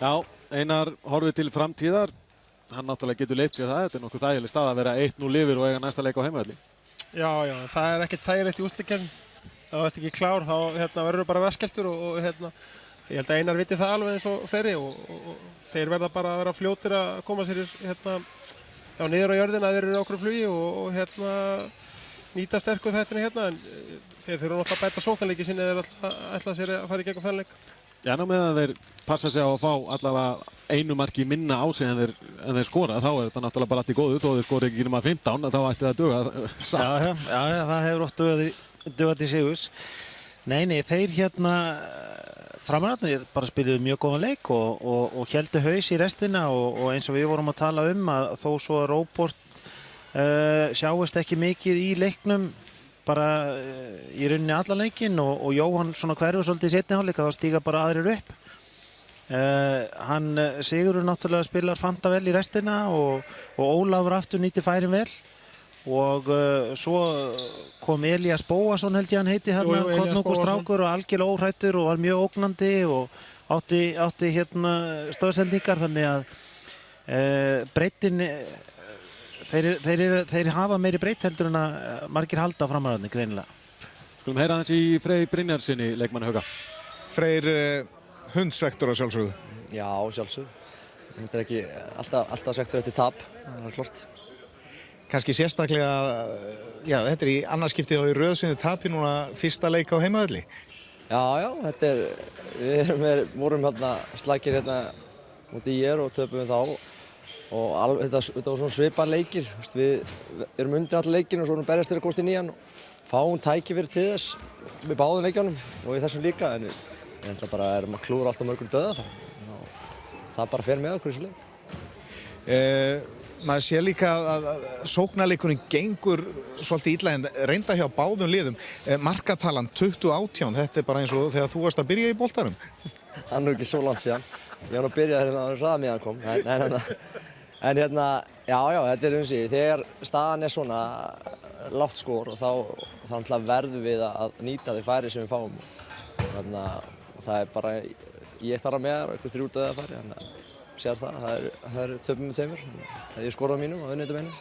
Já, Einar horfið til framtíðar, hann náttúrulega getur leyft sér það, þetta er nokkuð þægileg stað að vera 1-0 yfir og eiga næsta leik á heimavelli. Já, það er ekkert þægilegt í úrslitakeppni. Ef þú ert ekki klár, þá verður bara veskeltur og ég held að Einar viti það alveg eins og fleiri og þeir verða bara að vera fljótir að koma sér niður á jörðina að þeir eru okkur flugi og nýta sterku þættina hérna en þeir þurfa náttúrulega að bæta sóknarleiki sinni eða ætla sér að fara í gegnum þann leik. Já, meðan þeir passa sig á að fá allavega 1 marki minna á sig en þeir skora, þá er þetta náttúrulega bara allt í góðu, þó þeir skora ekki nema 15, þá ætti það að duga samt. Já, það hefur oft dugað til sigurs. Nei, þeir framararnir bara spiluðu mjög góðan leik og héldu haus í restina og eins og við vorum að tala að þó svo að Róbert sjáist ekki mikið í leiknum bara í rauninni allan leikinn og Jóhann svona hverfur svolítið í seinni hálfleik að þá stíga bara aðrir upp Sigurður náttúrulega spilar fanta vel í restina og Ólafur aftur nýtti færin vel og svo kom Elías Bóasson held ég hann heiti hérna, kollnokkur strákur og algjörlega óhrættur og var mjög ógnandi og átti hérna stöðsendingar þannig að breiddin þeir hafa meiri breitt heldur en að margir halda framararnir greinilega. Skulum heyra aðeins í Freyr Brynjarsinni, leikmanni Hauka. Freyr, hundsvektur að sjálfsögðu. Já, sjálfsögðu. Þetta er ekki alltaf svektur eftir tap, það er klart. Kannski sérstaklega, já, þetta er í annarskiptið á í röðsynni tapi núna fyrsta leik á heimavelli. Já, þetta við vorum hérna slækir hérna mútið í og töpum við þá og þetta var svona svipar leikir. Við erum undir allir leikinu og svo erum berjast til að komast í nýjan og fáum tækifæri til þess með báðum leikjunum og í þessum líka en við bara erum að klúra alltaf mörgum döða það bara fer með okkur í þessu leik. Maður sé líka að sóknarleikurinn gengur svolítið illa en reynda hjá báðum liðum. Markatalan 2018, þetta er bara eins og þegar þú varst að byrja í boltanum. Það er ekki svo langt síðan. Ég var nú að byrja hérna á hraðamiðan kom. En hérna, já, þetta er þegar staðan er svona lágt skor og þá verðum við að nýta þau færi sem við fáum. Þannig að það er bara, ég þarf að með þar og einhver 3 döða færi, þannig að sér það er töpum með tveimur. Það er skorað mínum og unnið mínum.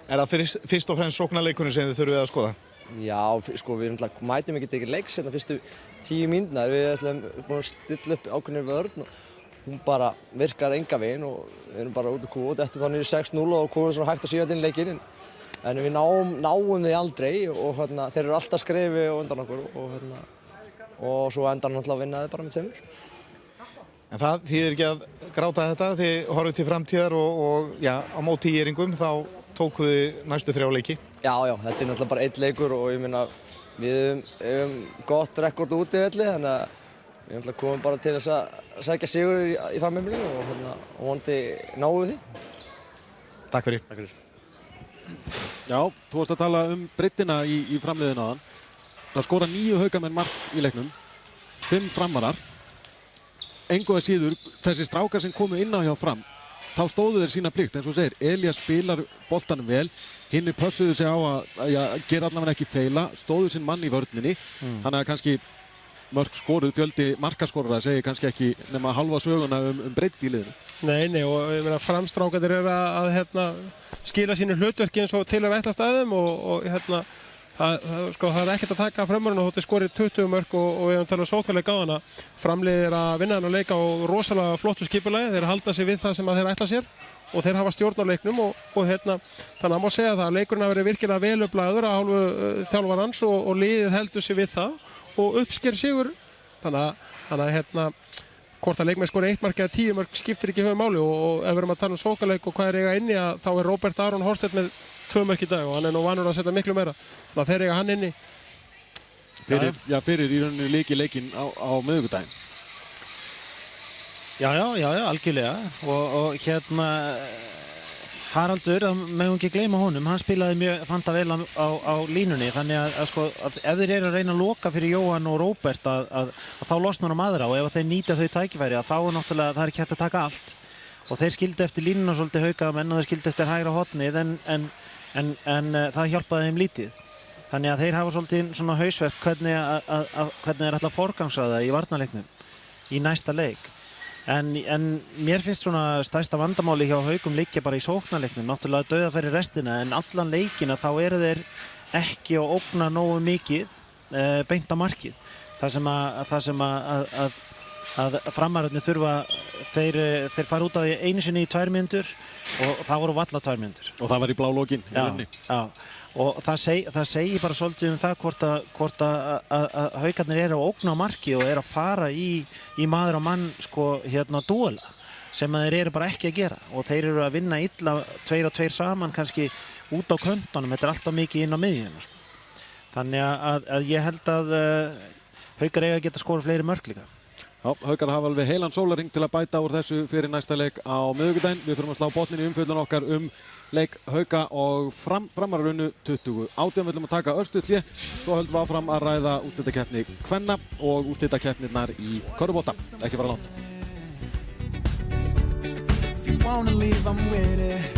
Er það fyrst og fremst sóknarleikurinn sem þið þurfið að skoða? Já, sko við mætum ekki tekið leiks hérna fyrstu 10 mínúturnar. Við ætlum búin að stilla upp ákveðinni vörn og hún bara virkar enga veginn og við erum bara út og kút eftir þá niður 6-0 og komum svona hægt og síðan inn í leikinn. En við náum þið aldrei og þeir eru alltaf skrefi og undan okkur og svo endar hann alltaf að vinna þið bara með tveimur. En það þýðir ekki að gráta þetta, þið horfið til framtíðar og já, á móti íringum þá tókuð þið næstu 3 leiki. Já, þetta er náttúrulega bara 1 leikur og ég meina við höfum gott rekord úti velli þannig að við náttúrulega komum bara til þess að sækja sigur í framheimilinu og vonandi náum við því. Takk fyrir. Takk fyrir. Já, þú varst að tala breiddina í framliðinu áðan. Það skora 9 haukamenn mark í leiknum, 5 framarar. Engu að síður, þessi strákar sem komu inn á hjá Fram, þá stóðu þeir sína plikt, eins og segir. Elías spilar boltanum vel, hinni pössuðu sig á að gera allavega ekki feila, stóðu sinn mann í vörninni, þannig að kannski mörk skoruð, fjöldi markaskorara segir kannski ekki nema halva söguna breidd í liðinu. Nei, og ég meina framstrákarnir eru að skila sínu hlutverki eins og til að ætla staðum og það er ekkert að taka framurinn og þetta skorið 20 mörk og við höfum talað sóknarleik á hana. Framliðir að vinna hann og leika á rosalega flottu skipulagi, þeir halda sig við það sem þeir ætla sér og þeir hafa stjórn á leiknum og þannig að má segja það að leikurinn hafi verið virkilega vel upplagður af hálfu þjálfarans og liðið heldur sig við það og uppsker sigur. Þannig að hvort að leikmenn skori 1 mark eða 10 mark skiptir ekki höfum máli og ef við erum að tala sóknarleik og hvað er eiga inni þá er Róbert Aron Horstedt með 2 mörk í dag og hann er nú vanur að setja miklu meira. Þannig að þeir eiga hann inni. Fyrir í rauninni leikinn á miðvikudaginn. Já, algjörlega og Haraldur, megum ekki gleyma honum, hann spilaði mjög fanta vel á línunni þannig að ef þeir eru að reyna að loka fyrir Jóhann og Róbert að þá losnar aðra og ef þeir nýta þau tækifæri þá er náttúrulega það er ekki hægt að taka allt og þeir skildi eftir línuna svolítið Haukamenn og þeir skildi eftir hægra hornið en það hjálpaði þeim lítið. Þannig að þeir hafa svolítið svona hausverk hvernig þeir ætla að forgangsraða í varnarleiknum í næsta leik. En mér finnst svona stærsta vandamáli hjá Haukum liggja bara í sóknarleiknum, náttúrulega dauðafæri restina en allan leikina þá eru þeir ekki að ógna nógu mikið beint á markið. Það sem að framararnir þurfa, þeir fara út af því einu sinni í 2 mínútur og það voru valla 2 mínútur. Og það var í blá lokin í rauninni. Já. Og það segir bara svolítið það hvort að Haukarnir eru að ógna á marki og eru að fara í maður og mann dúela sem að þeir eru bara ekki að gera og þeir eru að vinna illa 2 og 2 saman kannski út á köntunum, þetta er alltaf mikið inn á miðjuna. Þannig að ég held að Haukar eiga að geta skorað fleiri mörk líka. Já, Haukar hafa alveg heilan sólarhring til að bæta úr þessu fyrir næsta leik á miðvikudaginn. Við þurfum að slá botnin í umfjöllun okkar leik Hauka og Framarar unnu 2018. Við ætlum að taka örstutt hlé, svo höldum við áfram að ræða úrslitakeppni kvenna og úrslitakeppnirnar í körfubolta. Ekki fara langt. wanna leave, I'm with it.